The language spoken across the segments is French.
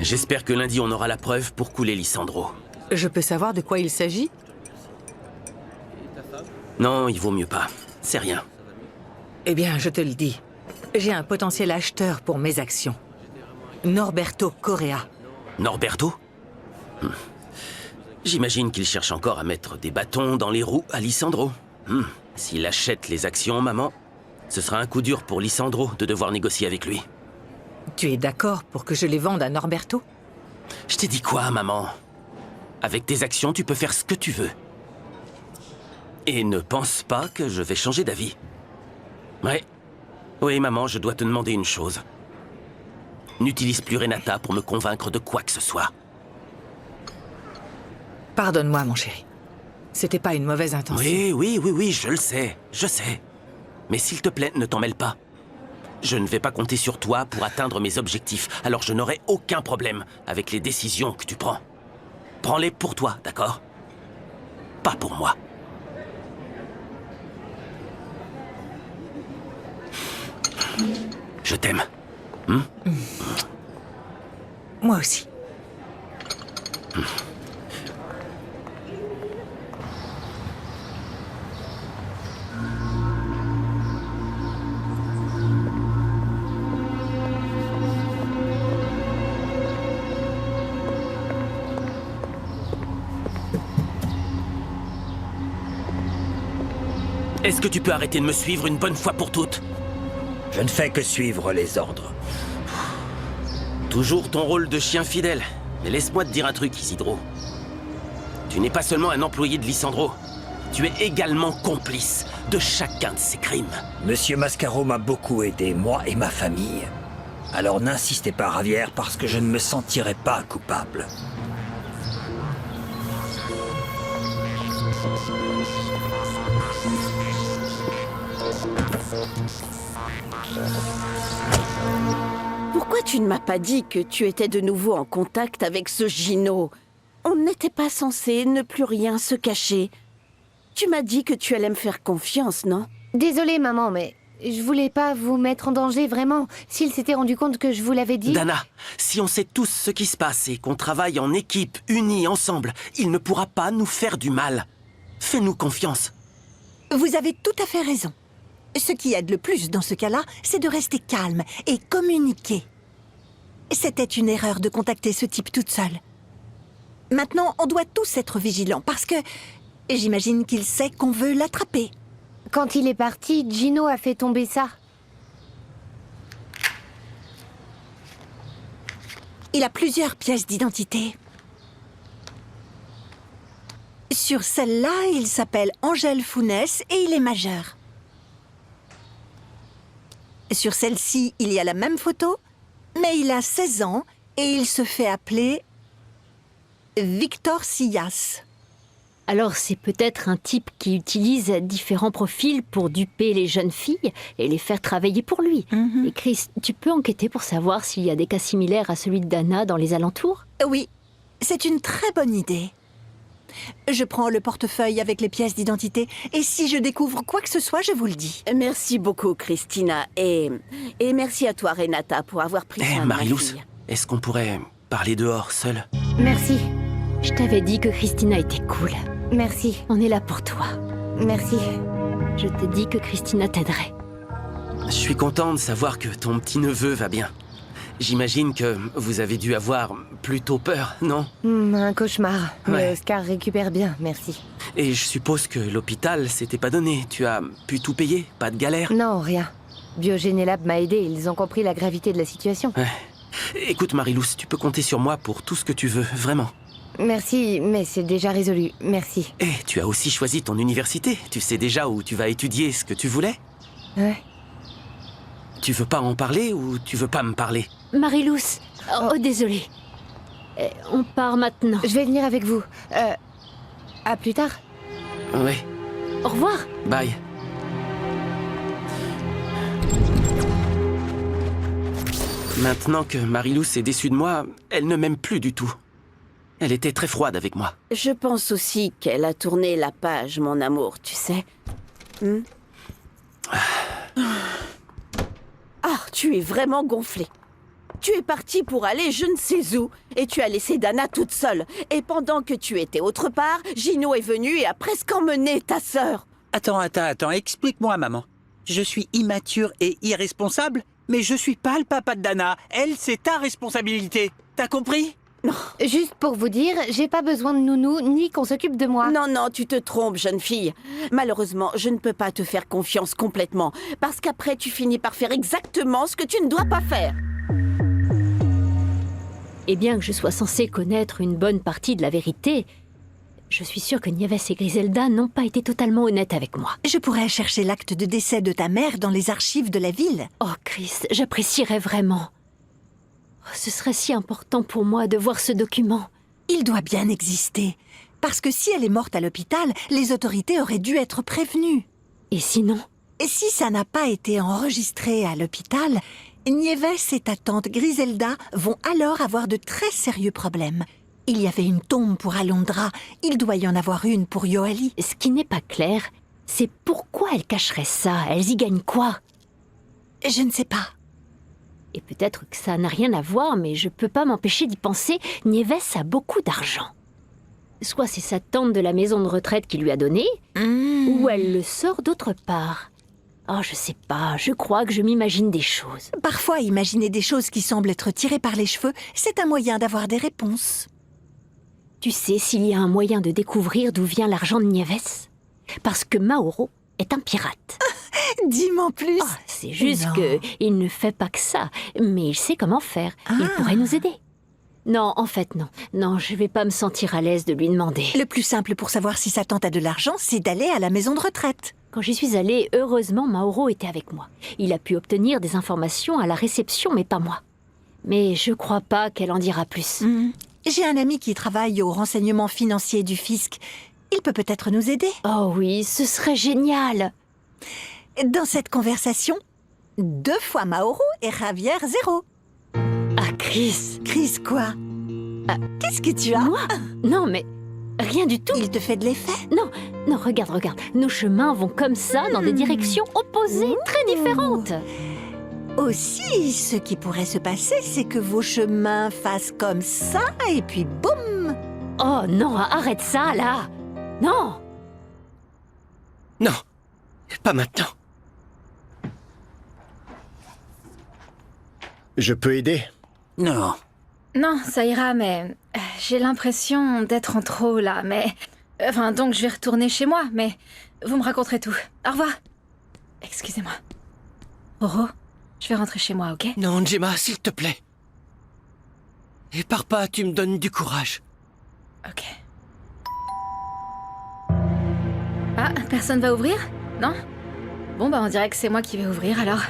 J'espère que lundi on aura la preuve pour couler Lissandro. Je peux savoir de quoi il s'agit? Non, il vaut mieux pas. C'est rien. Eh bien, je te le dis. J'ai un potentiel acheteur pour mes actions. Norberto Correa. Norberto? J'imagine qu'il cherche encore à mettre des bâtons dans les roues à Lissandro. S'il achète les actions, maman, ce sera un coup dur pour Lissandro de devoir négocier avec lui. Tu es d'accord pour que je les vende à Norberto? Je t'ai dit quoi, maman? Avec tes actions, tu peux faire ce que tu veux. Et ne pense pas que je vais changer d'avis. Ouais. Oui, maman, je dois te demander une chose. N'utilise plus Renata pour me convaincre de quoi que ce soit. Pardonne-moi, mon chéri. C'était pas une mauvaise intention. Oui, je le sais, je sais. Mais s'il te plaît, ne t'en mêle pas. Je ne vais pas compter sur toi pour atteindre mes objectifs, alors je n'aurai aucun problème avec les décisions que tu prends. Prends-les pour toi, d'accord? Pas pour moi. Je t'aime. Moi aussi. Est-ce que tu peux arrêter de me suivre une bonne fois pour toutes? Je ne fais que suivre les ordres. Toujours ton rôle de chien fidèle. Mais laisse-moi te dire un truc, Isidro. Tu n'es pas seulement un employé de Lissandro. Tu es également complice de chacun de ces crimes. Monsieur Mascaro m'a beaucoup aidé, moi et ma famille. Alors n'insistez pas, Javier, parce que je ne me sentirai pas coupable. Pourquoi tu ne m'as pas dit que tu étais de nouveau en contact avec ce Gino? On n'était pas censé ne plus rien se cacher. Tu m'as dit que tu allais me faire confiance, non? Désolée, maman, mais je voulais pas vous mettre en danger, vraiment. S'il s'était rendu compte que je vous l'avais dit... Dana, si on sait tous ce qui se passe et qu'on travaille en équipe, unis, ensemble, il ne pourra pas nous faire du mal. Fais-nous confiance. Vous avez tout à fait raison. Ce qui aide le plus dans ce cas-là, c'est de rester calme et communiquer. C'était une erreur de contacter ce type toute seule. Maintenant, on doit tous être vigilants parce que j'imagine qu'il sait qu'on veut l'attraper. Quand il est parti, Gino a fait tomber ça. Il a plusieurs pièces d'identité. Sur celle-là, il s'appelle Angel Funes et il est majeur. Sur celle-ci, il y a la même photo, mais il a 16 ans et il se fait appeler Victor Sillas. Alors c'est peut-être un type qui utilise différents profils pour duper les jeunes filles et les faire travailler pour lui. Et Chris, tu peux enquêter pour savoir s'il y a des cas similaires à celui de Dana dans les alentours? Oui, c'est une très bonne idée. Je prends le portefeuille avec les pièces d'identité et si je découvre quoi que ce soit, je vous le dis. Merci beaucoup, Christina. Et merci à toi, Renata, pour avoir pris soin de ma Marilous, fille. est-ce qu'on pourrait parler dehors, seul? Merci. Je t'avais dit que Christina était cool. Merci. On est là pour toi. Merci. Je t'ai dit que Christina t'aiderait. Je suis content de savoir que ton petit-neveu va bien. J'imagine que vous avez dû avoir plutôt peur, non? Un cauchemar. Mais Ouais. Oscar récupère bien, merci. Et je suppose que l'hôpital s'était pas donné. Tu as pu tout payer? Pas de galère? Non, rien. Biogène et Lab m'a aidé, ils ont compris la gravité de la situation. Ouais. Écoute, Marilous, tu peux compter sur moi pour tout ce que tu veux, vraiment. Merci, mais c'est déjà résolu. Merci. Et tu as aussi choisi ton université. Tu sais déjà où tu vas étudier ce que tu voulais? Ouais. Tu veux pas en parler ou tu veux pas me parler? Marilous, oh désolée. On part maintenant. Je vais venir avec vous. À plus tard. Ouais, Au revoir. bye. Maintenant que Marilous est déçue de moi, elle ne m'aime plus du tout. Elle était très froide avec moi. Je pense aussi qu'elle a tourné la page, mon amour, tu sais. Ah, tu es vraiment gonflé. Tu es partie pour aller je ne sais où, et tu as laissé Dana toute seule. Et pendant que tu étais autre part, Gino est venu et a presque emmené ta sœur. Attends, explique-moi, maman. Je suis immature et irresponsable, mais je suis pas le papa de Dana. Elle, c'est ta responsabilité. T'as compris? Juste pour vous dire, j'ai pas besoin de nounou, ni qu'on s'occupe de moi. Non, non, tu te trompes, jeune fille. Malheureusement, je ne peux pas te faire confiance complètement, parce qu'après, tu finis par faire exactement ce que tu ne dois pas faire. Et bien que je sois censée connaître une bonne partie de la vérité, je suis sûre que Nieves et Griselda n'ont pas été totalement honnêtes avec moi. Je pourrais chercher l'acte de décès de ta mère dans les archives de la ville. Oh, Chris, j'apprécierais vraiment. Oh, ce serait si important pour moi de voir ce document. Il doit bien exister. Parce que si elle est morte à l'hôpital, les autorités auraient dû être prévenues. Et sinon? Et si ça n'a pas été enregistré à l'hôpital, Nieves et ta tante Griselda vont alors avoir de très sérieux problèmes. Il y avait une tombe pour Alondra, il doit y en avoir une pour Yoali. Ce qui n'est pas clair, c'est pourquoi elles cacheraient ça. Elles y gagnent quoi? Je ne sais pas. Et peut-être que ça n'a rien à voir, mais je peux pas m'empêcher d'y penser. Nieves a beaucoup d'argent. Soit c'est sa tante de la maison de retraite qui lui a donné, ou elle le sort d'autre part. Oh, je sais pas, je crois que je m'imagine des choses. Parfois, imaginer des choses qui semblent être tirées par les cheveux, c'est un moyen d'avoir des réponses. Tu sais s'il y a un moyen de découvrir d'où vient l'argent de Nieves? Parce que Mauro est un pirate. Dis-moi plus. Oh, c'est juste Non. qu'il ne fait pas que ça, mais il sait comment faire. Il pourrait nous aider. Non, en fait, non. Non, je vais pas me sentir à l'aise de lui demander. Le plus simple pour savoir si sa tante a de l'argent, c'est d'aller à la maison de retraite. Quand j'y suis allée, heureusement, Mauro était avec moi. Il a pu obtenir des informations à la réception, mais pas moi. Mais je crois pas qu'elle en dira plus. J'ai un ami qui travaille au renseignement financier du fisc. Il peut peut-être nous aider. Oh oui, ce serait génial. Dans cette conversation, 2 fois Mauro et Javier 0. Ah, Chris. Chris quoi? Qu'est-ce que tu as? Moi? Non, mais rien du tout. Il te fait de l'effet? Non, non, regarde. Nos chemins vont comme ça, dans des directions opposées, très différentes. Aussi, ce qui pourrait se passer, c'est que vos chemins fassent comme ça, et puis boum! Oh non, arrête ça, là. Non. Non, pas maintenant. Je peux aider? Non. Non, ça ira, mais j'ai l'impression d'être en trop là, mais... Enfin, donc je vais retourner chez moi, mais vous me raconterez tout. Au revoir. Excusez-moi. Roro, je vais rentrer chez moi, ok? Non, Gemma, s'il te plaît. Et pars pas, tu me donnes du courage. Ok. Ah, personne va ouvrir? Non? Bon, bah on dirait que c'est moi qui vais ouvrir alors.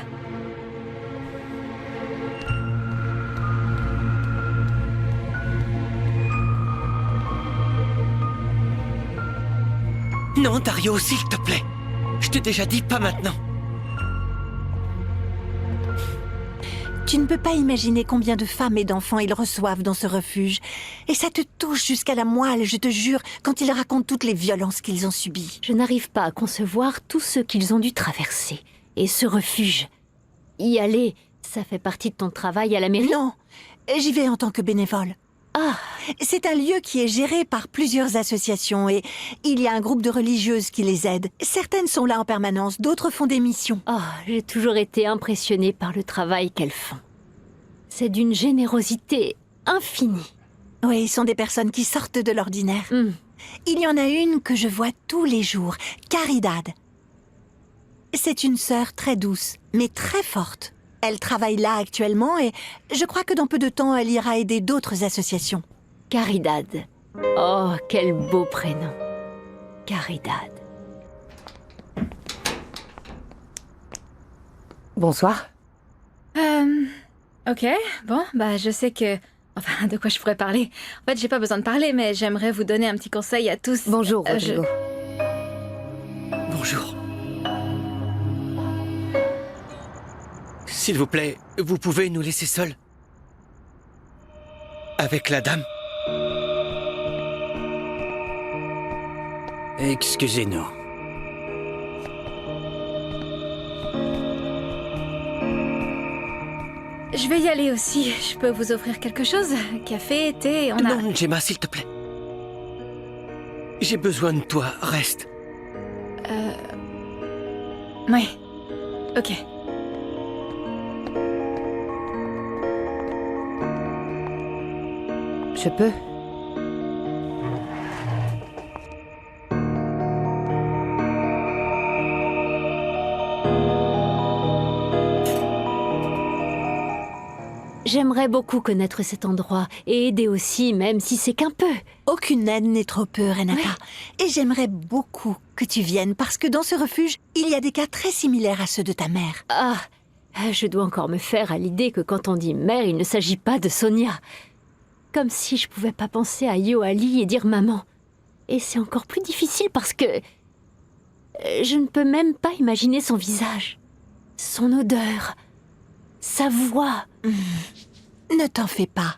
Non, Dario, s'il te plaît. Je t'ai déjà dit pas maintenant. Tu ne peux pas imaginer combien de femmes et d'enfants ils reçoivent dans ce refuge. Et ça te touche jusqu'à la moelle, je te jure, quand ils racontent toutes les violences qu'ils ont subies. Je n'arrive pas à concevoir tout ce qu'ils ont dû traverser. Et ce refuge. Y aller, ça fait partie de ton travail à la mairie? Non, j'y vais en tant que bénévole. Ah, C'est un lieu qui est géré par plusieurs associations et il y a un groupe de religieuses qui les aident. Certaines sont là en permanence, d'autres font des missions. j'ai toujours été impressionnée par le travail qu'elles font. C'est d'une générosité infinie. Oui, ce sont des personnes qui sortent de l'ordinaire. Il y en a une que je vois tous les jours, Caridad. C'est une sœur très douce, mais très forte. Elle travaille là actuellement et je crois que dans peu de temps, elle ira aider d'autres associations. Caridad. Oh, quel beau prénom. Caridad. Bonsoir. Ok, bon, bah je sais que... Enfin, de quoi je pourrais parler? En fait, j'ai pas besoin de parler, mais j'aimerais vous donner un petit conseil à tous. Bonjour, Rodrigo. Bonjour. S'il vous plaît, vous pouvez nous laisser seuls? Avec la dame? Excusez-nous. je vais y aller aussi. Je peux vous offrir quelque chose? Café, thé, on a... Non, Gemma, s'il te plaît. J'ai besoin de toi, reste. Ouais. Ok. Je peux. J'aimerais beaucoup connaître cet endroit et aider aussi, même si c'est qu'un peu. Aucune aide n'est trop peu, Renata. Et j'aimerais beaucoup que tu viennes, parce que dans ce refuge, il y a des cas très similaires à ceux de ta mère. Ah, je dois encore me faire à l'idée que quand on dit mère, il ne s'agit pas de Sonia. Comme si je pouvais pas penser à Yoali et dire maman. Et c'est encore plus difficile parce que... je ne peux même pas imaginer son visage, son odeur, sa voix. Ne t'en fais pas.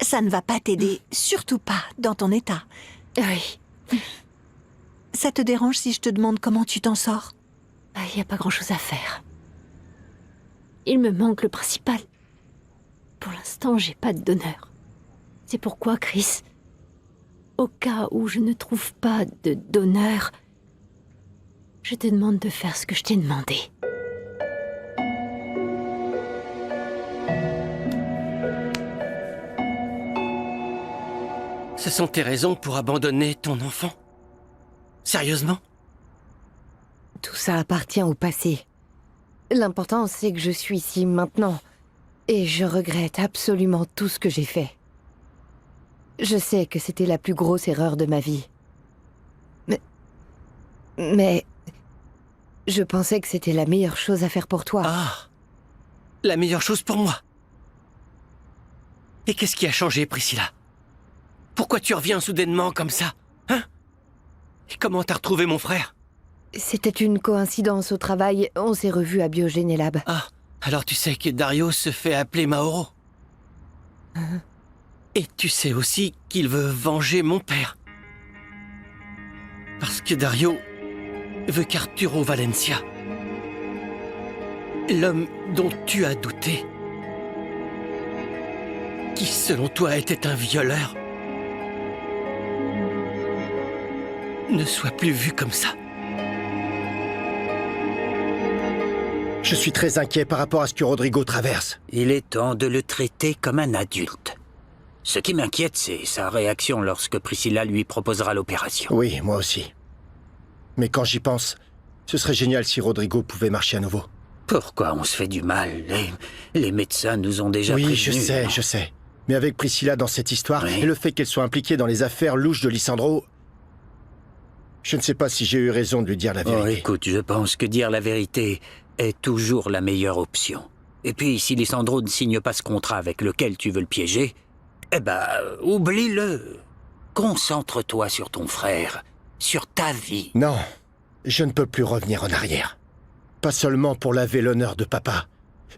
Ça ne va pas t'aider, surtout pas dans ton état. Oui, Ça te dérange si je te demande comment tu t'en sors? il n'y a pas grand-chose à faire. Il me manque le principal. Pour l'instant, j'ai pas de donneur. C'est pourquoi, Chris, au cas où je ne trouve pas de donneur, je te demande de faire ce que je t'ai demandé. Ce sont tes raisons pour abandonner ton enfant? Sérieusement? Tout ça appartient au passé. L'important, c'est que je suis ici maintenant. Et je regrette absolument tout ce que j'ai fait. Je sais que c'était la plus grosse erreur de ma vie. Mais... je pensais que c'était la meilleure chose à faire pour toi. Ah, la meilleure chose pour moi. Et qu'est-ce qui a changé, Priscilla? Pourquoi tu reviens soudainement comme ça? Hein? Et comment t'as retrouvé mon frère? C'était une coïncidence au travail. On s'est revus à Biogénélab. Ah, alors tu sais que Dario se fait appeler Maoro. Et tu sais aussi qu'il veut venger mon père. Parce que Dario veut qu'Arturo Valencia, l'homme dont tu as douté, qui selon toi était un violeur, ne soit plus vu comme ça. Je suis très inquiet par rapport à ce que Rodrigo traverse. Il est temps de le traiter comme un adulte. Ce qui m'inquiète, c'est sa réaction lorsque Priscilla lui proposera l'opération. Oui, moi aussi. Mais quand j'y pense, ce serait génial si Rodrigo pouvait marcher à nouveau. Pourquoi on se fait du mal? Les médecins nous ont déjà Oui, prévenus. je sais. Mais avec Priscilla dans cette histoire, Oui. et le fait qu'elle soit impliquée dans les affaires louches de Lisandro, je ne sais pas si j'ai eu raison de lui dire la Oh, vérité. écoute, je pense que dire la vérité est toujours la meilleure option. Et puis, si Lisandro ne signe pas ce contrat avec lequel tu veux le piéger, eh ben, oublie-le. Concentre-toi sur ton frère, sur ta vie. Non, je ne peux plus revenir en arrière. Pas seulement pour laver l'honneur de papa,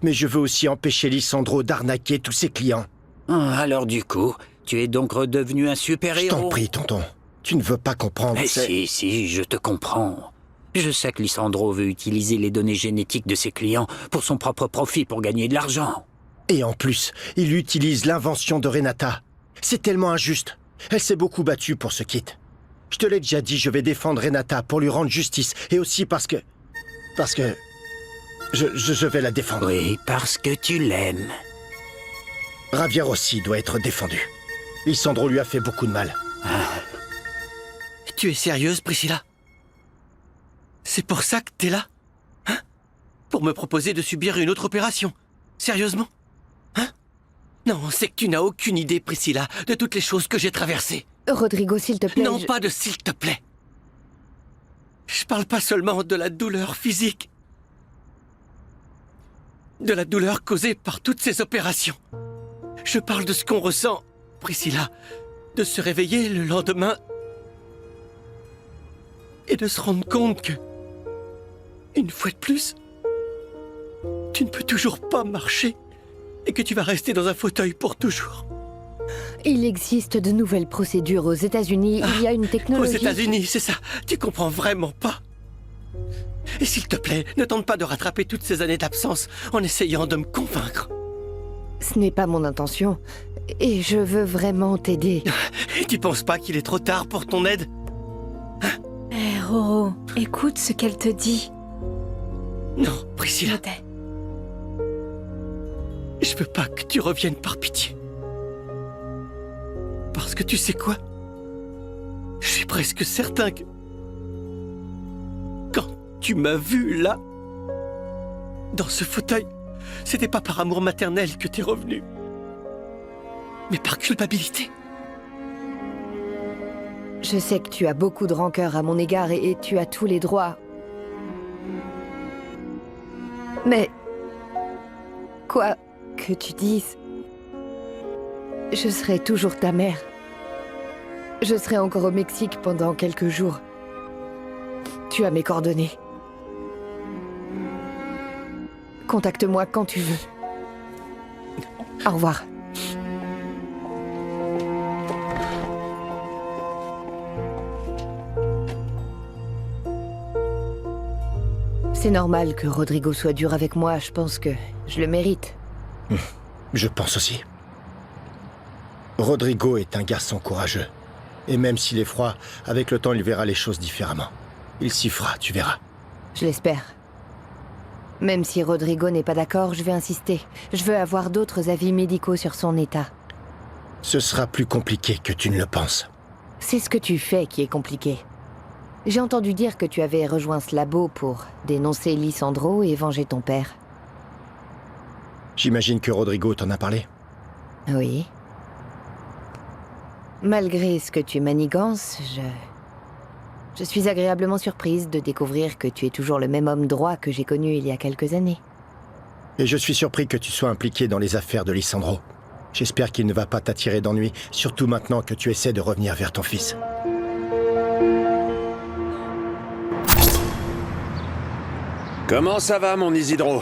mais je veux aussi empêcher Lisandro d'arnaquer tous ses clients. Ah, alors du coup, tu es donc redevenu un Je super-héros? t'en prie, tonton. Tu ne veux pas comprendre. Mais c'est- si, je te comprends. Je sais que Lisandro veut utiliser les données génétiques de ses clients pour son propre profit, pour gagner de l'argent. Et en plus, il utilise l'invention de Renata. C'est tellement injuste. Elle s'est beaucoup battue pour ce kit. Je te l'ai déjà dit, je vais défendre Renata pour lui rendre justice. Et aussi parce que... Je vais la défendre. Oui, parce que tu l'aimes. Javier aussi doit être défendu. Lisandro lui a fait beaucoup de mal. Tu es sérieuse, Priscilla? C'est pour ça que t'es là? Hein? Pour me proposer de subir une autre opération? Sérieusement? Hein? Non, c'est que tu n'as aucune idée, Priscilla, de toutes les choses que j'ai traversées. Rodrigo, s'il te plaît. Non, pas de s'il te plaît. Je parle pas seulement de la douleur physique. De la douleur causée par toutes ces opérations. Je parle de ce qu'on ressent, Priscilla, de se réveiller le lendemain et de se rendre compte que, une fois de plus, tu ne peux toujours pas marcher et que tu vas rester dans un fauteuil pour toujours. Il existe de nouvelles procédures aux États-Unis. Il y a une Aux technologie... États-Unis, c'est ça. Tu comprends vraiment pas. Et S'il te plaît, ne tente pas de rattraper toutes ces années d'absence en essayant de me convaincre. Ce n'est pas mon intention. Et je veux vraiment t'aider. Et tu penses pas qu'il est trop tard pour ton aide? Hé, Roro, écoute ce qu'elle te dit. Non, Priscilla, Je t'ai. je veux pas que tu reviennes par pitié. Parce que tu sais quoi? Je suis presque certain que... Quand tu m'as vu là, dans ce fauteuil, c'était pas par amour maternel que t'es revenu, mais par culpabilité. Je sais que tu as beaucoup de rancœur à mon égard et tu as tous les droits. Mais... quoi que tu dises, je serai toujours ta mère. Je serai encore au Mexique pendant quelques jours. Tu as mes coordonnées. Contacte-moi quand tu veux. Au revoir. C'est normal que Rodrigo soit dur avec moi, je pense que je le mérite. Je pense aussi. Rodrigo est un garçon courageux. Et même s'il est froid, avec le temps, il verra les choses différemment. Il s'y fera, tu verras. Je l'espère. Même si Rodrigo n'est pas d'accord, je vais insister. Je veux avoir d'autres avis médicaux sur son état. Ce sera plus compliqué que tu ne le penses. C'est ce que tu fais qui est compliqué. J'ai entendu dire que tu avais rejoint ce labo pour dénoncer Lisandro et venger ton père. J'imagine que Rodrigo t'en a parlé. Oui. Malgré ce que tu manigances, je suis agréablement surprise de découvrir que tu es toujours le même homme droit que j'ai connu il y a quelques années. Et je suis surpris que tu sois impliqué dans les affaires de Lisandro. J'espère qu'il ne va pas t'attirer d'ennui, surtout maintenant que tu essaies de revenir vers ton fils. Comment ça va, mon Isidro?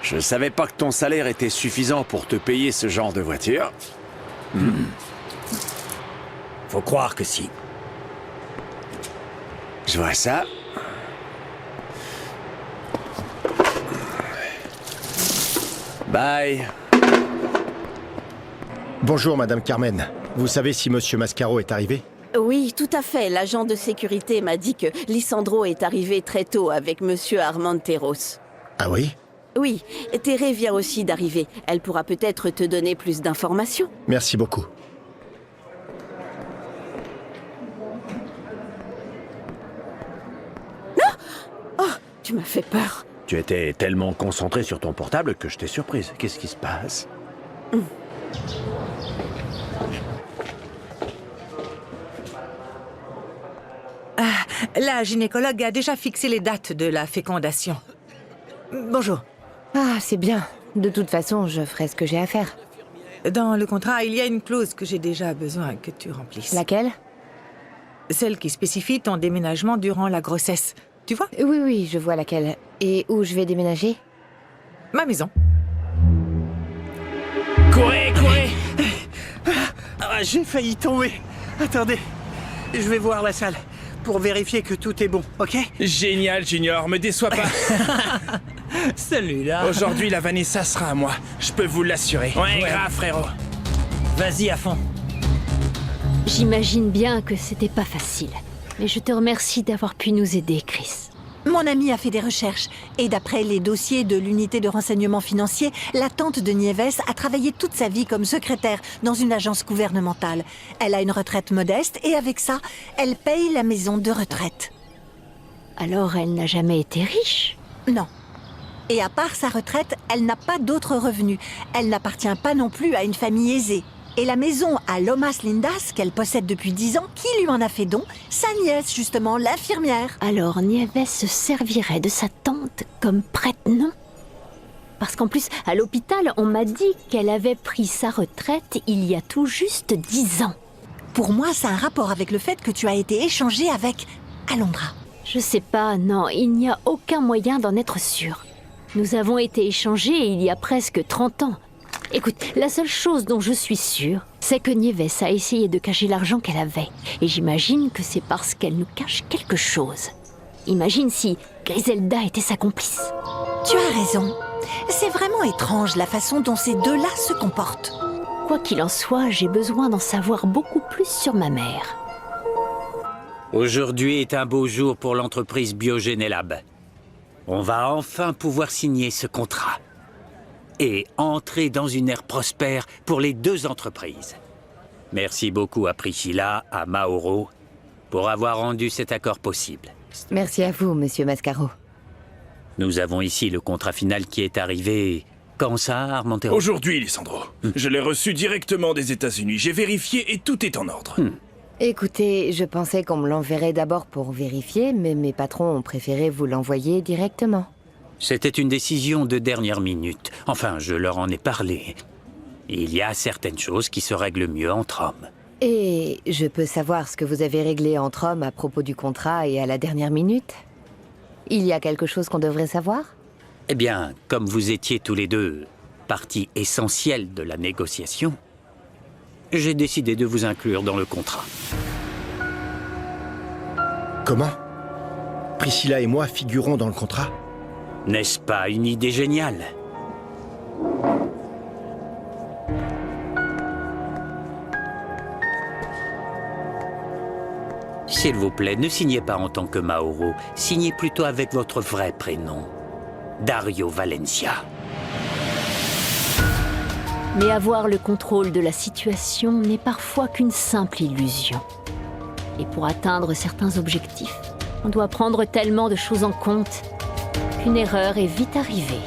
Je savais pas que ton salaire était suffisant pour te payer ce genre de voiture. Faut croire que si. Je vois ça. Bye. Bonjour, Madame Carmen. Vous savez si Monsieur Mascaro est arrivé? Oui, tout à fait. L'agent de sécurité m'a dit que Lisandro est arrivé très tôt avec Monsieur Armenteros. Ah oui? Oui, Thérèse vient aussi d'arriver. Elle pourra peut-être te donner plus d'informations. Merci beaucoup. Tu m'as fait peur. Tu étais tellement concentré sur ton portable que je t'ai surprise. Qu'est-ce qui se passe? La gynécologue a déjà fixé les dates de la fécondation. Bonjour. Ah, c'est bien. De toute façon, je ferai ce que j'ai à faire. Dans le contrat, il y a une clause que j'ai déjà besoin que tu remplisses. Laquelle? Celle qui spécifie ton déménagement durant la grossesse. Tu vois? Oui, je vois laquelle. Et où je vais déménager? Ma maison. Courez, courez! Ah, j'ai failli tomber. Attendez, je vais voir la salle pour vérifier que tout est bon, ok? Génial, Junior, me déçois pas. Celui-là. Aujourd'hui, la Vanessa sera à moi. Je peux vous l'assurer. Ouais. Grave, frérot. Vas-y à fond. J'imagine bien que c'était pas facile. Mais je te remercie d'avoir pu nous aider, Chris. Mon ami a fait des recherches et d'après les dossiers de l'unité de renseignement financier, la tante de Nieves a travaillé toute sa vie comme secrétaire dans une agence gouvernementale. Elle a une retraite modeste et avec ça, elle paye la maison de retraite. Alors elle n'a jamais été riche? Non. Et à part sa retraite, elle n'a pas d'autres revenus. Elle n'appartient pas non plus à une famille aisée. Et la maison à Lomas Lindas, qu'elle possède depuis 10 ans, qui lui en a fait don? Sa nièce, justement, l'infirmière. Alors Nieves se servirait de sa tante comme prête-nom? Parce qu'en plus, à l'hôpital, on m'a dit qu'elle avait pris sa retraite il y a tout juste 10 ans. Pour moi, c'est un rapport avec le fait que tu as été échangé avec Alondra. Je sais pas, non, il n'y a aucun moyen d'en être sûr. Nous avons été échangés il y a presque 30 ans. Écoute, la seule chose dont je suis sûre, c'est que Nieves a essayé de cacher l'argent qu'elle avait. Et j'imagine que c'est parce qu'elle nous cache quelque chose. Imagine si Griselda était sa complice. Tu as raison. C'est vraiment étrange la façon dont ces deux-là se comportent. Quoi qu'il en soit, j'ai besoin d'en savoir beaucoup plus sur ma mère. Aujourd'hui est un beau jour pour l'entreprise Biogénélab. On va enfin pouvoir signer ce contrat et entrer dans une ère prospère pour les deux entreprises. Merci beaucoup à Priscilla, à Mauro, pour avoir rendu cet accord possible. Merci à vous, monsieur Mascaro. Nous avons ici le contrat final qui est arrivé... Quand ça, Armentero? Aujourd'hui, Lisandro. Je l'ai reçu directement des États-Unis. J'ai vérifié et tout est en ordre. Écoutez, je pensais qu'on me l'enverrait d'abord pour vérifier, mais mes patrons ont préféré vous l'envoyer directement. C'était une décision de dernière minute. Enfin, je leur en ai parlé. Il y a certaines choses qui se règlent mieux entre hommes. Et je peux savoir ce que vous avez réglé entre hommes à propos du contrat et à la dernière minute? Il y a quelque chose qu'on devrait savoir? Eh bien, comme vous étiez tous les deux partie essentielle de la négociation, j'ai décidé de vous inclure dans le contrat. Comment? Priscilla et moi figurons dans le contrat? N'est-ce pas une idée géniale? S'il vous plaît, ne signez pas en tant que Mauro. Signez plutôt avec votre vrai prénom. Dario Valencia. Mais avoir le contrôle de la situation n'est parfois qu'une simple illusion. Et pour atteindre certains objectifs, on doit prendre tellement de choses en compte qu'une erreur est vite arrivée.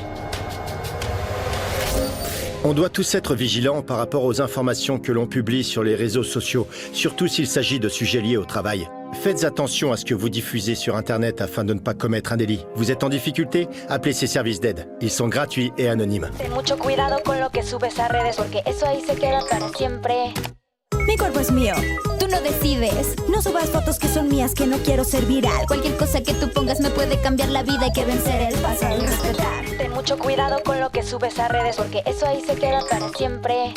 On doit tous être vigilants par rapport aux informations que l'on publie sur les réseaux sociaux, surtout s'il s'agit de sujets liés au travail. Faites attention à ce que vous diffusez sur Internet afin de ne pas commettre un délit. Vous êtes en difficulté? Appelez ces services d'aide. Ils sont gratuits et anonymes. Ten mucho cuidado con lo que subes a redes porque eso ahí se queda para siempre. Mi cuerpo es mío. Tú no decides. No subas fotos que son mías que no quiero ser viral. Cualquier cosa que tú pongas me puede cambiar la vida. Hay que vencer el pasado y respetar. Ten mucho cuidado con lo que subes a redes porque eso ahí se queda para siempre.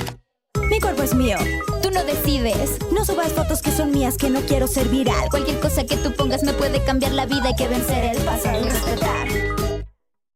Mi cuerpo es mío. Tú no decides. No subas fotos que son mías que no quiero ser viral. Cualquier cosa que tú pongas me puede cambiar la vida. Hay que vencer el pasado y respetar.